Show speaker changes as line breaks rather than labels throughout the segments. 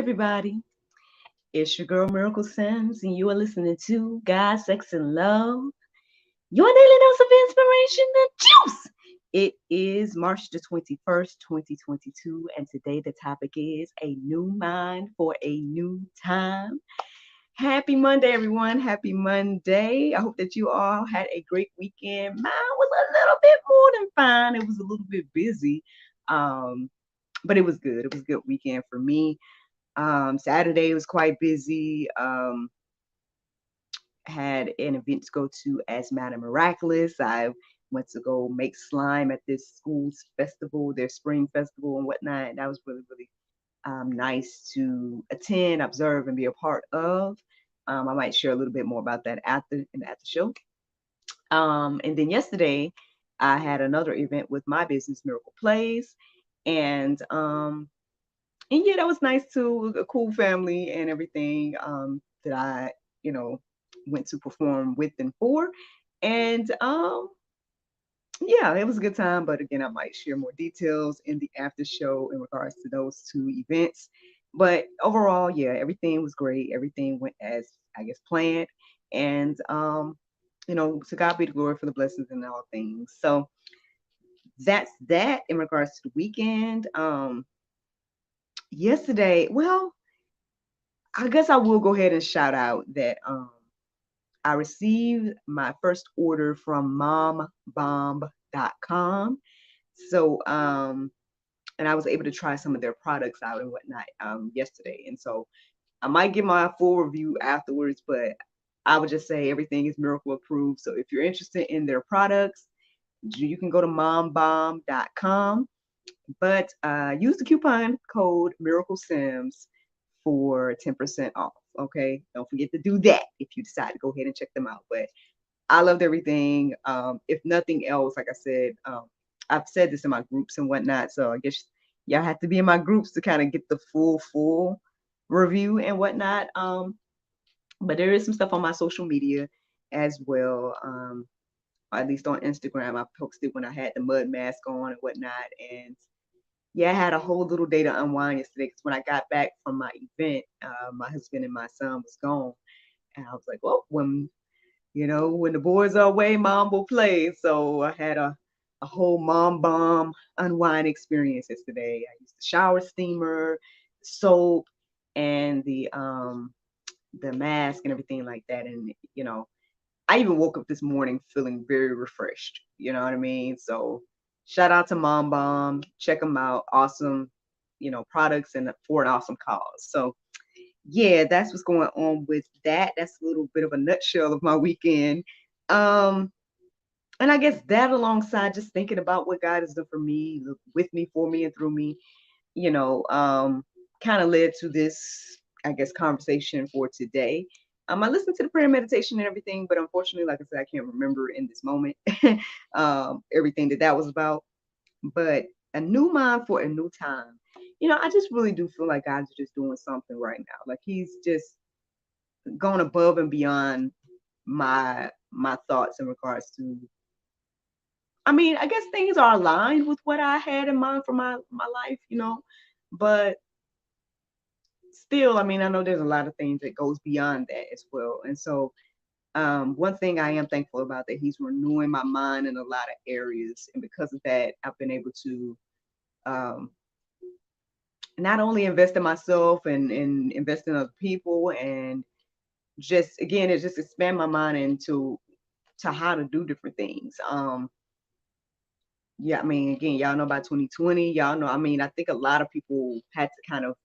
everybody. It's your girl Miracle Sims, and you are listening to God, Sex, and Love, your daily dose of inspiration and juice. It is March the 21st, 2022, and today the topic is a new mind for a new time. Happy Monday, everyone. Happy Monday. I hope that you all had a great weekend. Mine was a little bit more than fine. It was a little bit busy, um, but it was good. It was a good weekend for me. Saturday was quite busy. Had an event to go to as Madame Miraculous. I went to go make slime at this school's festival, their spring festival and whatnot. That was really, really nice to attend, observe, and be a part of. I might share a little bit more about that after in the after show. And then yesterday, I had another event with my business, Miracle Plays, and yeah, that was nice too. A cool family and everything that I, you know, went to perform with and for. And yeah, it was a good time. But again, I might share more details in the after show in regards to those two events. But overall, yeah, everything was great. Everything went as I guess planned. And to God be the glory for the blessings and all things. So that's that in regards to the weekend. Yesterday, well, I guess I will go ahead and shout out that I received my first order from mombomb.com. So and I was able to try some of their products out and whatnot yesterday. And so I might give my full review afterwards, but I would just say everything is miracle approved. So if you're interested in their products, you can go to mombomb.com, but use the coupon code Miracle Sims for 10% off. Okay. Don't forget to do that if you decide to go ahead and check them out. But I loved everything. If nothing else, like I said, I've said this in my groups and whatnot. So I guess y'all have to be in my groups to kind of get the full review and whatnot. But there is some stuff on my social media as well. At least on Instagram, I posted when I had the mud mask on and whatnot. And yeah, I had a whole little day to unwind yesterday because when I got back from my event, my husband and my son was gone. And I was like, well, when the boys are away, mom will play. So I had a whole mom bomb unwind experience yesterday. I used the shower steamer, soap, and the mask and everything like that. And I even woke up this morning feeling very refreshed. You know what I mean? So shout out to Mom Bomb. Check them out. Awesome, products and for an awesome cause. So yeah, that's what's going on with that. That's a little bit of a nutshell of my weekend. Um, and I guess that alongside just thinking about what God has done for me, with me, for me, and through me, you know, um, kind of led to this, I guess, conversation for today. I listened to the prayer meditation and everything, but unfortunately, like I said, I can't remember in this moment everything that was about. But a new mind for a new time. I just really do feel like God's just doing something right now. Like He's just gone above and beyond my thoughts in regards to. I mean, I guess things are aligned with what I had in mind for my life, but still, I mean, I know there's a lot of things that goes beyond that as well. And so, one thing I am thankful about that He's renewing my mind in a lot of areas, and because of that, I've been able to um, not only invest in myself and invest in other people, and just again, it just expand my mind into to how to do different things. Yeah, I mean, again, y'all know about 2020. Y'all know, I mean, I think a lot of people had to kind of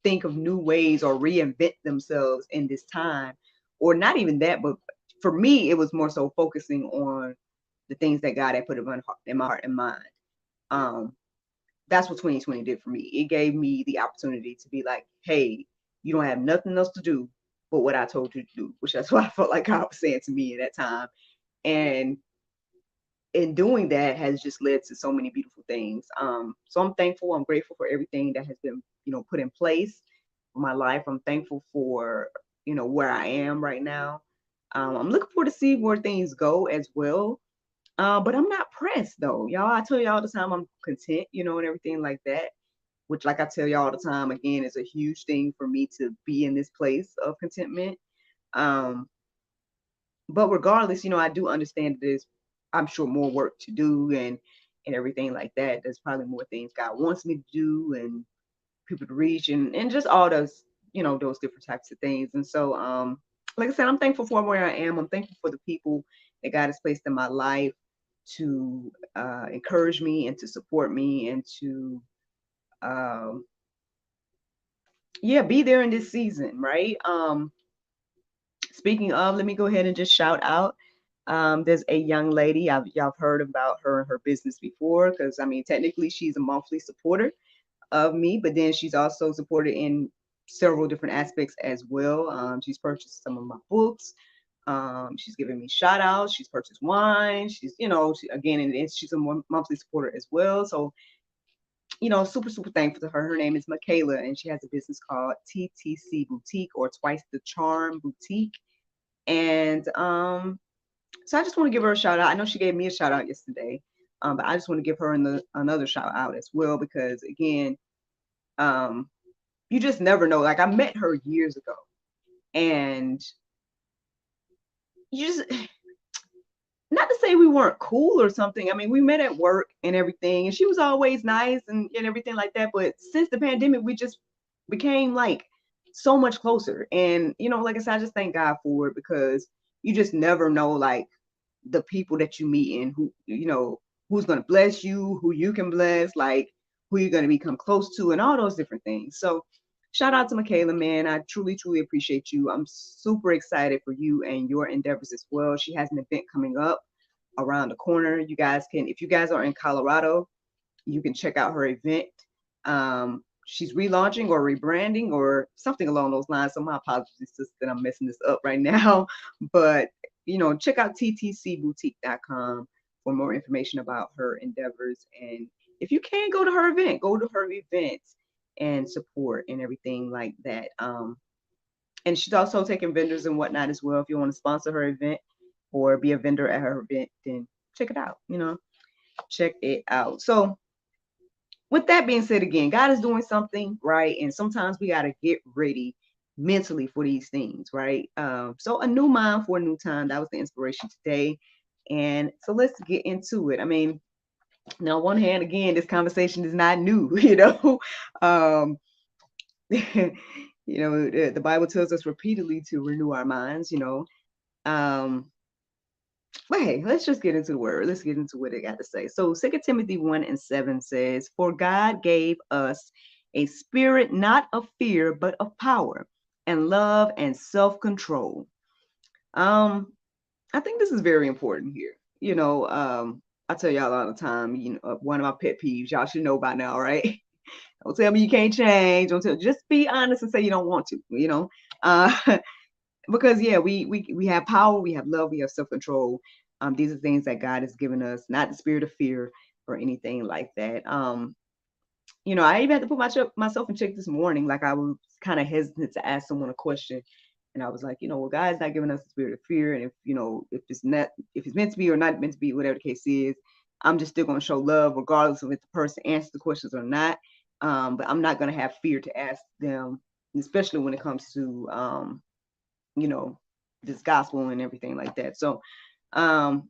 think of new ways or reinvent themselves in this time, or not even that, but for me, it was more so focusing on the things that God had put in my heart and mind. Um, that's what 2020 did for me. It gave me the opportunity to be like, hey, you don't have nothing else to do but what I told you to do, which that's what I felt like God was saying to me at that time. And in doing that has just led to so many beautiful things. So I'm thankful. I'm grateful for everything that has been, put in place for my life. I'm thankful for, where I am right now. I'm looking forward to see where things go as well. But I'm not pressed though, y'all. I tell you all the time I'm content, and everything like that which, like I tell you all the time, again, is a huge thing for me to be in this place of contentment. Um, but regardless, I do understand there's, I'm sure, more work to do and everything like that. There's probably more things God wants me to do and people to reach and just all those, those different types of things. And so, like I said, I'm thankful for where I am. I'm thankful for the people that God has placed in my life to encourage me and to support me and to, um, yeah, be there in this season, right? Speaking of, let me go ahead and just shout out. There's a young lady, y'all have heard about her and her business before, because I mean, technically, she's a monthly supporter of me, but then she's also supported in several different aspects as well. She's purchased some of my books. She's given me shout outs. She's purchased wine. She's, again, and she's a monthly supporter as well. So, super, super thankful to her. Her name is Michaela, and she has a business called TTC Boutique, or Twice the Charm Boutique. And so I just want to give her a shout out. I know she gave me a shout out yesterday, but I just want to give her another shout out as well, because again, you just never know. Like, I met her years ago, and you just, not to say we weren't cool or something. I mean, we met at work and everything, and she was always nice and everything like that. But since the pandemic, we just became like so much closer. And, like I said, I just thank God for it, because you just never know, like, the people that you meet and who, who's going to bless you, who you can bless, like who you're going to become close to, and all those different things. So shout out to Michaela, man. I truly, truly appreciate you. I'm super excited for you and your endeavors as well. She has an event coming up around the corner. You guys can, if you guys are in Colorado, you can check out her event. She's relaunching or rebranding or something along those lines. So my apologies, sister, that I'm messing this up right now. But, check out ttcboutique.com for more information about her endeavors. And if you can go to her event, go to her events and support and everything like that. And she's also taking vendors and whatnot as well. If you want to sponsor her event or be a vendor at her event, then check it out. Check it out. So with that being said, again, God is doing something, right? And sometimes we got to get ready mentally for these things, right? So a new mind for a new time. That was the inspiration today. And so let's get into it. I mean, now, on one hand, again, this conversation is not new, Um, the Bible tells us repeatedly to renew our minds, Um, but hey, let's just get into the word. Let's get into what it got to say. So 2 Timothy 1:7 says, "For God gave us a spirit not of fear, but of power and love and self-control." I think this is very important here. I tell y'all all the time, one of my pet peeves, y'all should know by now, right? Don't tell me you can't change. Just be honest and say you don't want to, uh, because yeah, we have power, we have love, we have self-control. These are things that God has given us, not the spirit of fear or anything like that. I even had to put myself in check this morning. Like, I was kind of hesitant to ask someone a question, and I was like, well, God's not giving us the spirit of fear, and if it's meant to be or not meant to be, whatever the case is, I'm just still going to show love regardless of if the person answers the questions or not. But I'm not going to have fear to ask them, especially when it comes to this gospel and everything like that. So we're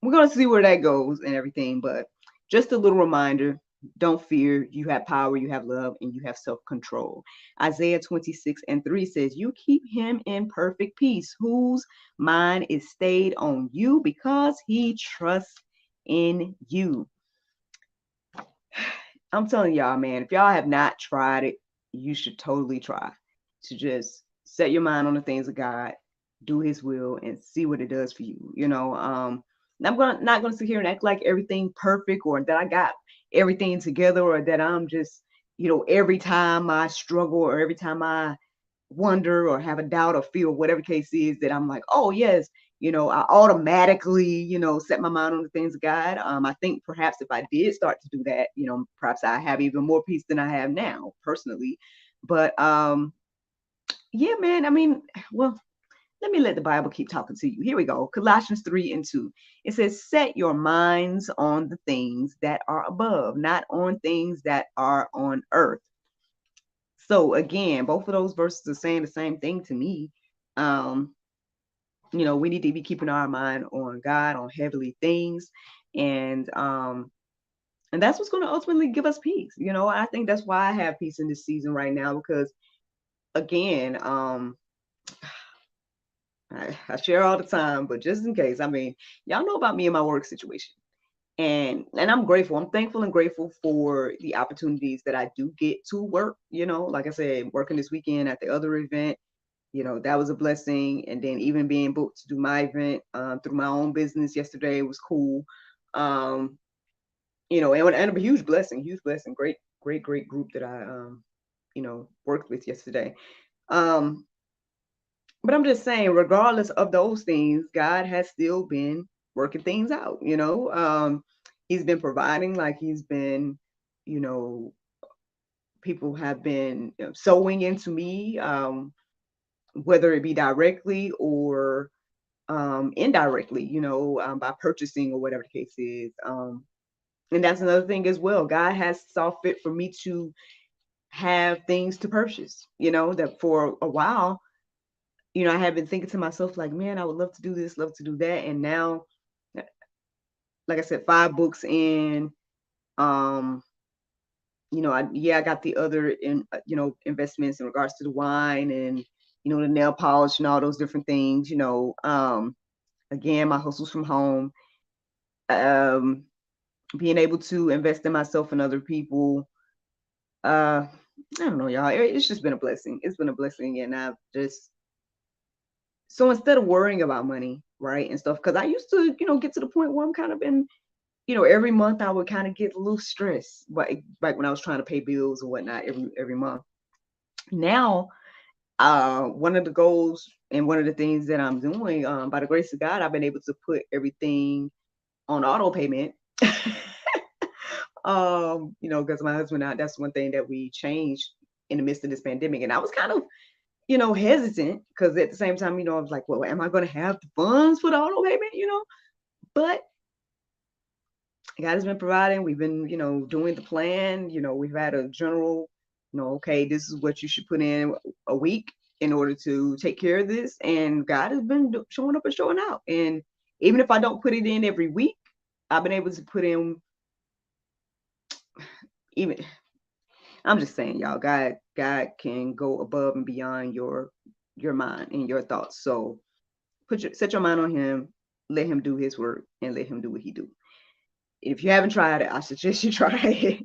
going to see where that goes and everything. But just a little reminder, don't fear. You have power, you have love, and you have self-control. Isaiah 26:3 says, "You keep him in perfect peace, whose mind is stayed on you because he trusts in you." I'm telling y'all, man, if y'all have not tried it, you should totally try to just set your mind on the things of God, do his will, and see what it does for you. I'm not gonna sit here and act like everything perfect or that I got everything together or that I'm just, every time I struggle or every time I wonder or have a doubt or feel whatever case is that I'm like, oh yes, I automatically, set my mind on the things of God. I think perhaps if I did start to do that, perhaps I have even more peace than I have now personally. But yeah, man, I mean, well, let me let the Bible keep talking to you. Here we go. Colossians 3:2. It says, set your minds on the things that are above, not on things that are on earth. So again, both of those verses are saying the same thing to me. Um, we need to be keeping our mind on God, on heavenly things, and that's what's going to ultimately give us peace. I think that's why I have peace in this season right now, because again, I share all the time, but just in case, y'all know about me and my work situation. And I'm grateful. I'm thankful and grateful for the opportunities that I do get to work. Like I said, working this weekend at the other event, that was a blessing. And then even being booked to do my event through my own business yesterday was cool. And a huge blessing. Great, great, great group that I, worked with yesterday. But I'm just saying, regardless of those things, God has still been working things out. He's been providing, like he's been, people have been sowing into me, whether it be directly or indirectly, by purchasing or whatever the case is. And that's another thing as well. God has saw fit for me to have things to purchase, that for a while, I had been thinking to myself, like, man, I would love to do this, love to do that. And now, like I said, 5 books in, I got the other investments in regards to the wine and, the nail polish and all those different things, again, my hustles from home, being able to invest in myself and other people. I don't know, y'all. It's just been a blessing. It's been a blessing. And so instead of worrying about money, right, and stuff, because I used to, get to the point where I'm kind of in, every month I would kind of get a little stressed, like when I was trying to pay bills or whatnot every month. Now, one of the goals and one of the things that I'm doing, by the grace of God, I've been able to put everything on auto payment. Because my husband and I, that's one thing that we changed in the midst of this pandemic. And I was kind of, hesitant, because at the same time, I was like, well, am I going to have the funds for the auto payment, But God has been providing. We've been, doing the plan. We've had a general, okay, this is what you should put in a week in order to take care of this. And God has been showing up and showing out. And even if I don't put it in every week, I've been able to put in even, I'm just saying, y'all, God can go above and beyond your mind and your thoughts. So set your mind on him, let him do his work, and let him do what he do. If you haven't tried it, I suggest you try it.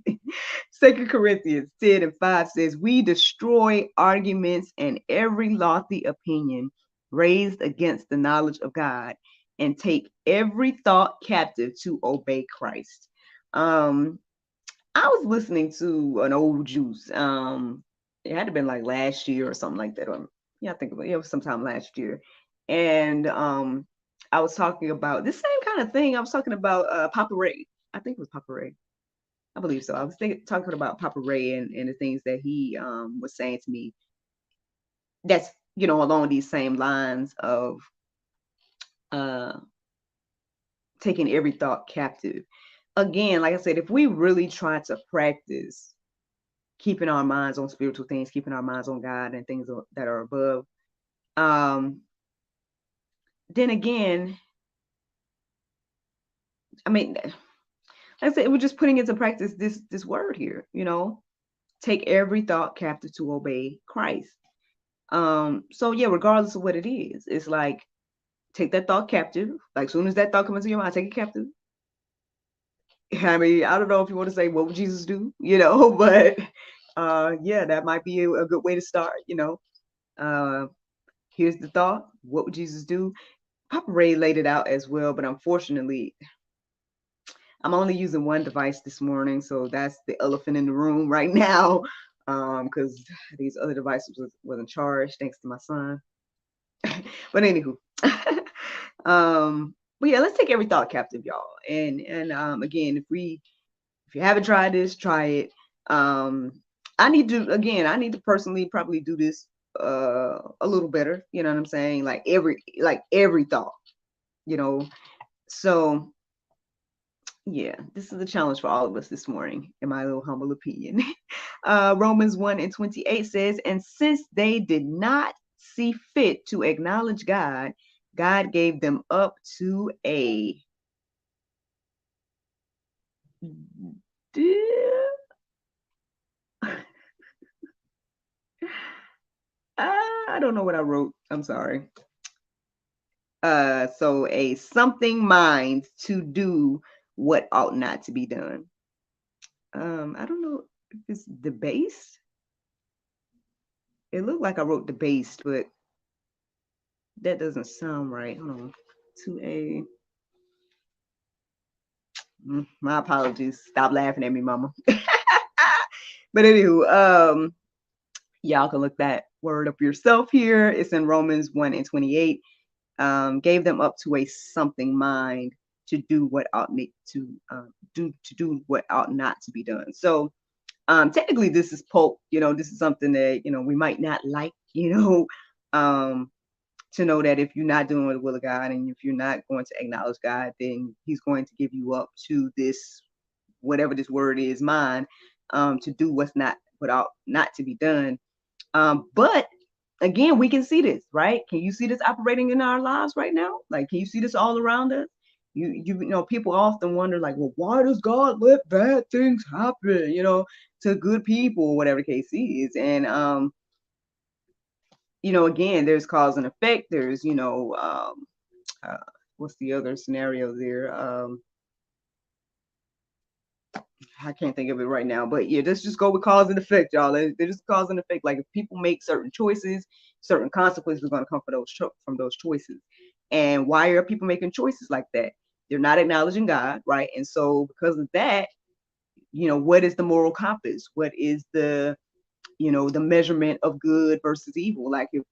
2 Corinthians 10:5 says, we destroy arguments and every lofty opinion raised against the knowledge of God, and take every thought captive to obey Christ. I was listening to an old juice. It had to been like last year or something like that. I think it was sometime last year. And I was talking about this same kind of thing. I was talking about Papa Ray. I think it was Papa Ray. I believe so. I was talking about Papa Ray and the things that he was saying to me. That's, along these same lines of taking every thought captive. Again, like I said, if we really try to practice keeping our minds on spiritual things, keeping our minds on God and things that are above, then again, like I said, we're just putting into practice this word here, take every thought captive to obey Christ. So yeah, regardless of what it is, it's like, take that thought captive. Like, soon as that thought comes into your mind, take it captive. I don't know if you want to say, what would Jesus do? But yeah, that might be a good way to start. Here's the thought. What would Jesus do? Papa Ray laid it out as well, but unfortunately, I'm only using one device this morning, so that's the elephant in the room right now, because these other devices wasn't charged, thanks to my son. But anywho, but yeah, let's take every thought captive, y'all. And again, if you haven't tried this, try it. I need to personally probably do this a little better. You know what I'm saying? Like every thought. You know. So yeah, this is a challenge for all of us this morning, in my little humble opinion. Romans 1:28 says, and since they did not see fit to acknowledge God, God gave them up to a I don't know what I wrote. I'm sorry. So a something mind to do what ought not to be done. I don't know if it's debased. It looked like I wrote debased, but that doesn't sound right. Hold on. To a my apologies. Stop laughing at me, mama. But anywho, y'all can look that word up yourself here. It's in Romans 1:28. Gave them up to a something mind to do what ought to do what ought not to be done. So technically this is pulp. This is something that we might not like. To know that if you're not doing the will of God and if you're not going to acknowledge God, then He's going to give you up to this, whatever this word is, mind, to do what ought not to be done. But again, we can see this, right? Can you see this operating in our lives right now? Like, can you see this all around us? People often wonder, like, well, why does God let bad things happen, to good people, whatever the case is? And again, there's cause and effect. There's, what's the other scenario there? I can't think of it right now, but yeah, let's just go with cause and effect, y'all. They're just cause and effect. Like if people make certain choices, certain consequences are going to come from those choices. And why are people making choices like that? They're not acknowledging God, right? And so because of that, what is the moral compass? What is the measurement of good versus evil? Like if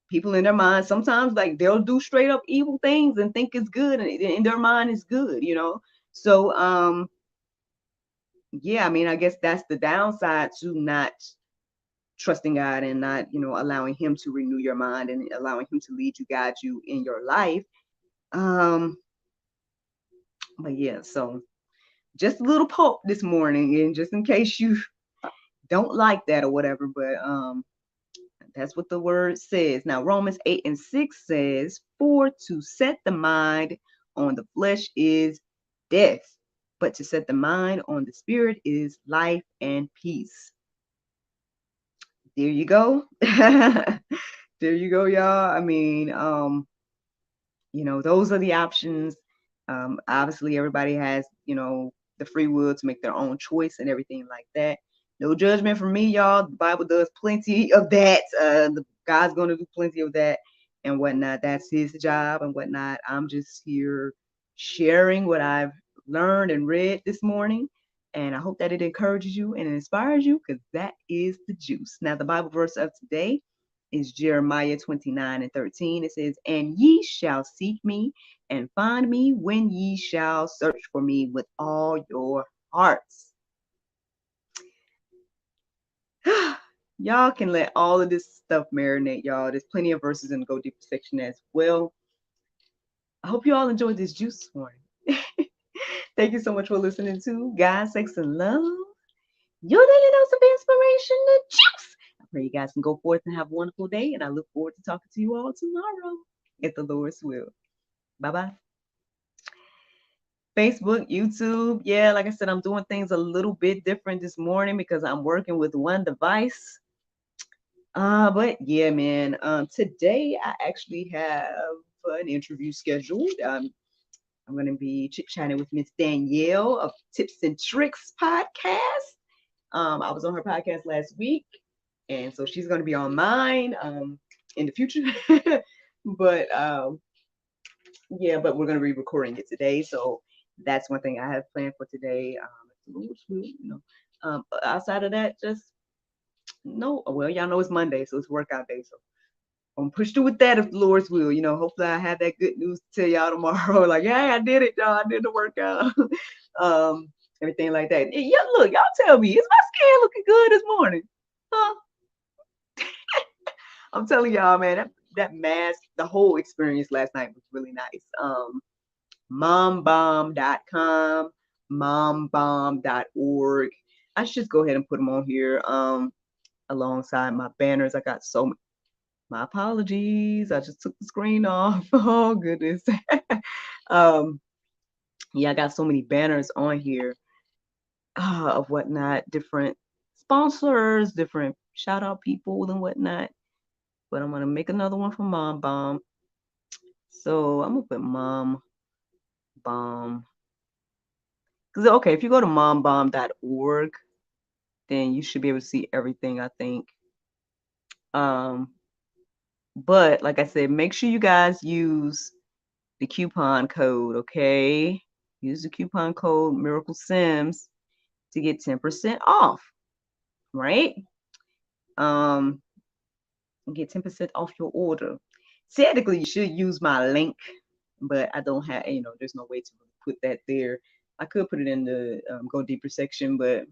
people in their mind sometimes, like, they'll do straight up evil things and think it's good, and in their mind is good. So yeah, I mean, I guess that's the downside to not trusting God and not, allowing Him to renew your mind and allowing Him to lead you, guide you in your life. But yeah, so just a little poke this morning, and just in case you don't like that or whatever, but that's what the word says. Now, Romans 8:6 says, for to set the mind on the flesh is death, but to set the mind on the spirit is life and peace. There you go. There you go, y'all. I mean, those are the options. Obviously, everybody has, the free will to make their own choice and everything like that. No judgment from me, y'all. The Bible does plenty of that. God's going to do plenty of that and whatnot. That's His job and whatnot. I'm just here sharing what I've learned and read this morning. And I hope that it encourages you and inspires you, because that is the juice. Now, the Bible verse of today is Jeremiah 29:13. It says, and ye shall seek me and find me when ye shall search for me with all your hearts. Y'all can let all of this stuff marinate, y'all. There's plenty of verses in the Go Deeper section as well. I hope you all enjoyed this juice this morning. Thank you so much for listening to God, Sex, and Love, your daily dose of inspiration, the juice. I pray you guys can go forth and have a wonderful day, and I look forward to talking to you all tomorrow, if the Lord's will. Bye-bye. Facebook, YouTube. Yeah, like I said, I'm doing things a little bit different this morning because I'm working with one device. But yeah, man, today I actually have an interview scheduled. I'm going to be chit-chatting with Miss Danielle of Tips and Tricks podcast. I was on her podcast last week, and so she's going to be on mine in the future. But yeah, but we're going to be recording it today, so that's one thing I have planned for today. Outside of that, just no. Well, y'all know it's Monday, so it's workout day. So I'm push through with that if the Lord's will. Hopefully I have that good news to tell y'all tomorrow. Like, hey, I did it, y'all. I did the workout. Everything like that. Yeah, look, y'all tell me, is my skin looking good this morning? Huh? I'm telling y'all, man, that mask, the whole experience last night was really nice. Mombomb.com, mombomb.org. I should just go ahead and put them on here alongside my banners. I got so my apologies. I just took the screen off. Oh goodness. Yeah, I got so many banners on here of whatnot, different sponsors, different shout out people and whatnot. But I'm gonna make another one for Mom Bomb. So I'm gonna put Mom Bomb. Because okay, if you go to mombomb.org, then you should be able to see everything, I think. But like I said, make sure you guys use the coupon code, okay? Use the coupon code Miracle Sims to get 10% off, right? Get 10% off your order. Technically, you should use my link, but I don't have, there's no way to put that there. I could put it in the Go Deeper section, but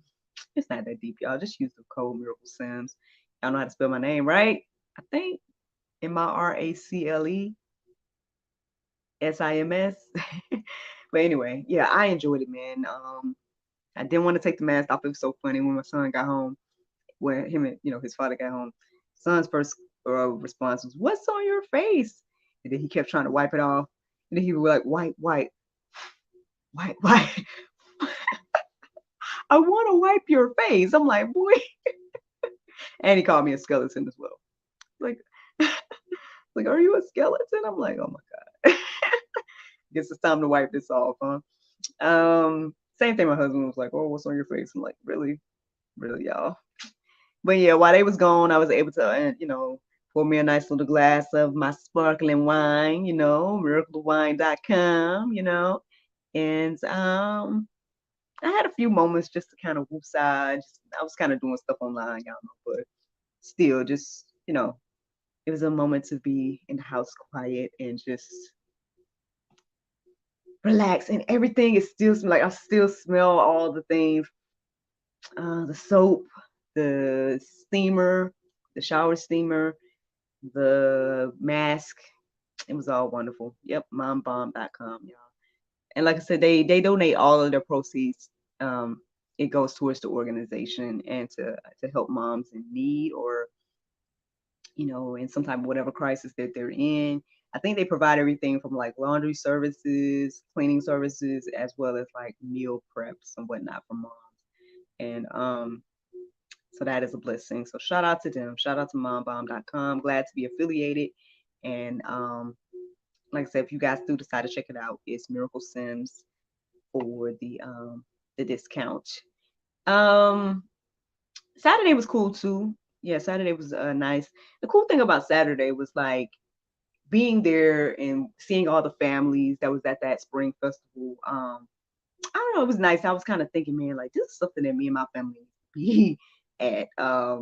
it's not that deep, y'all. Just use the code Miracle Sims. Y'all know how to spell my name, right? I think MIRACLESIMS. But anyway, yeah, I enjoyed it, man. I didn't want to take the mask off. It was so funny when my son got home, when him and his father got home. Son's first response was, "What's on your face?" And then he kept trying to wipe it off. And then he was like, "Wipe, wipe, wipe, wipe." I want to wipe your face. I'm like, boy. And he called me a skeleton as well. Like, like, are you a skeleton? I'm like, oh my god. Guess it's time to wipe this off, huh? Same thing. My husband was like, "Oh, what's on your face?" I'm like, really, really, y'all. But yeah, while they was gone, I was able to, pour me a nice little glass of my sparkling wine, miraclewine.com, and I had a few moments just to kind of woosah. I was kind of doing stuff online, y'all know, but still, just it was a moment to be in the house quiet and just relax. And everything is still like I still smell all the things, the soap, the steamer, the shower steamer, the mask. It was all wonderful. Yep, mombomb.com, y'all. And like I said, they donate all of their proceeds. It goes towards the organization and to help moms in need, or in some type of whatever crisis that they're in. I think they provide everything from like laundry services, cleaning services, as well as like meal preps and whatnot for moms. And so that is a blessing. So shout out to them. Shout out to mombomb.com. Glad to be affiliated. And like I said, if you guys do decide to check it out, it's Miracle Sims for the discount. Saturday was cool too. Yeah, Saturday was nice. The cool thing about Saturday was like being there and seeing all the families that was at that spring festival. I don't know, it was nice. I was kind of thinking, man, like this is something that me and my family be at. I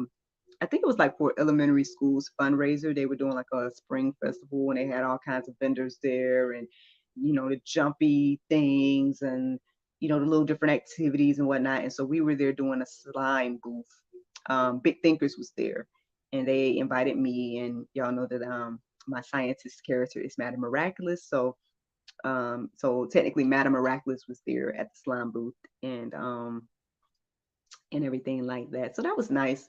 think it was like for elementary schools fundraiser. They were doing like a spring festival and they had all kinds of vendors there and the jumpy things and the little different activities and whatnot. And so we were there doing a slime booth. Big Thinkers was there and they invited me, and y'all know that my scientist character is Madam Miraculous. So technically Madam Miraculous was there at the slime booth and everything like that. So that was nice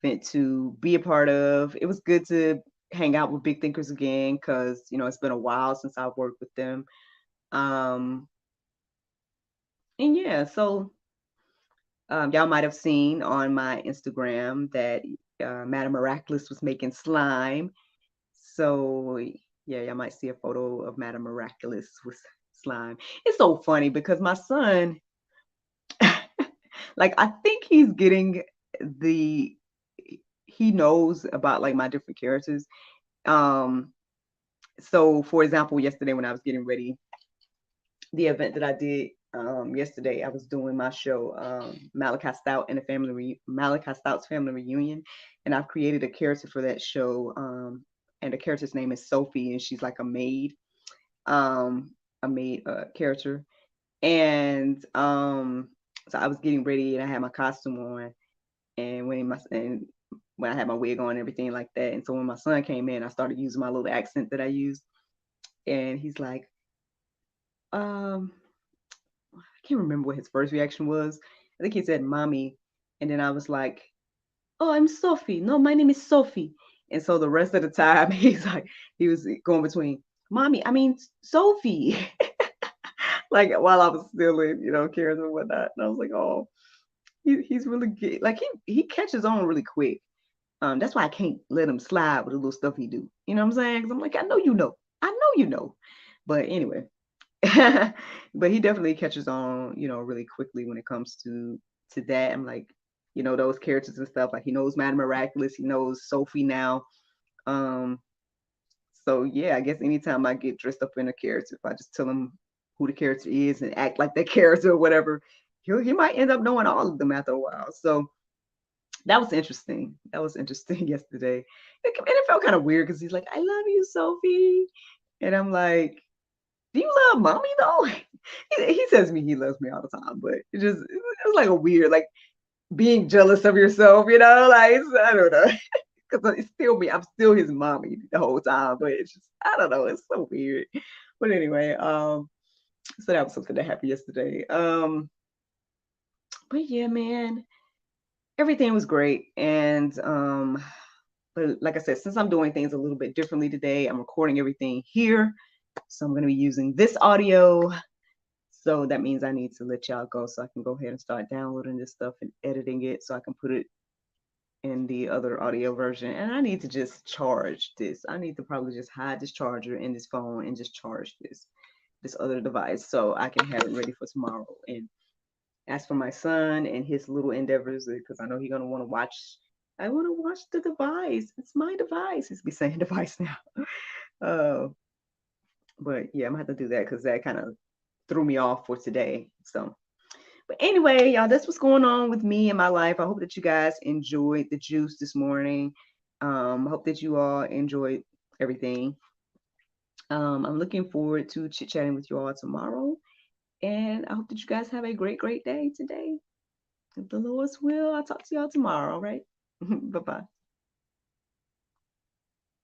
to be a part of. It was good to hang out with Big Thinkers again because it's been a while since I've worked with them. And yeah, so y'all might have seen on my Instagram that Madam Miraculous was making slime. So yeah, y'all might see a photo of Madam Miraculous with slime. It's so funny because my son, like I think he's getting he knows about like my different characters. So for example, yesterday when I was getting ready, the event that I did yesterday, I was doing my show, Malachi Stout and Malachi Stout's Family Reunion, and I've created a character for that show. And the character's name is Sophie, and she's like a maid character. And so I was getting ready and I had my costume on, and when I had my wig on and everything like that. And so when my son came in, I started using my little accent that I use. And he's like, um, I can't remember what his first reaction was. I think he said mommy. And then I was like, oh, I'm Sophie. No, my name is Sophie. And so the rest of the time, he was going between mommy, I mean, Sophie. Like while I was still in, cares and whatnot. And I was like, oh, he's really good. Like he catches on really quick. That's why I can't let him slide with the little stuff he do. You know what I'm saying? Because I'm like, I know you know. I know you know. But anyway, but he definitely catches on, really quickly when it comes to that. I'm like, those characters and stuff. Like he knows Madame Miraculous. He knows Sophie now. Um, so yeah, I guess anytime I get dressed up in a character, if I just tell him who the character is and act like that character or whatever, he might end up knowing all of them after a while. So that was interesting. That was interesting yesterday. And it felt kind of weird because he's like, I love you, Sophie. And I'm like, do you love mommy though? He says to me he loves me all the time, but it was like a weird, like being jealous of yourself, like I don't know. Because it's still me. I'm still his mommy the whole time, but it's just I don't know. It's so weird. But anyway, so that was something that happened yesterday. But yeah, man, everything was great. And but like I said, since I'm doing things a little bit differently today, I'm recording everything here. So I'm going to be using this audio. So that means I need to let y'all go so I can go ahead and start downloading this stuff and editing it so I can put it in the other audio version. And I need to just charge this. I need to probably just hide this charger in this phone and just charge this other device so I can have it ready for tomorrow. And as for my son and his little endeavors, because I know he's gonna want to watch. I want to watch the device. It's my device. He's be saying device now. But yeah, I'm gonna have to do that because that kind of threw me off for today. So, but anyway, y'all, that's what's going on with me in my life. I hope that you guys enjoyed the juice this morning. I hope that you all enjoyed everything. I'm looking forward to chit-chatting with you all tomorrow. And I hope that you guys have a great, great day today. If the Lord's will, I'll talk to y'all tomorrow, all right? Bye-bye.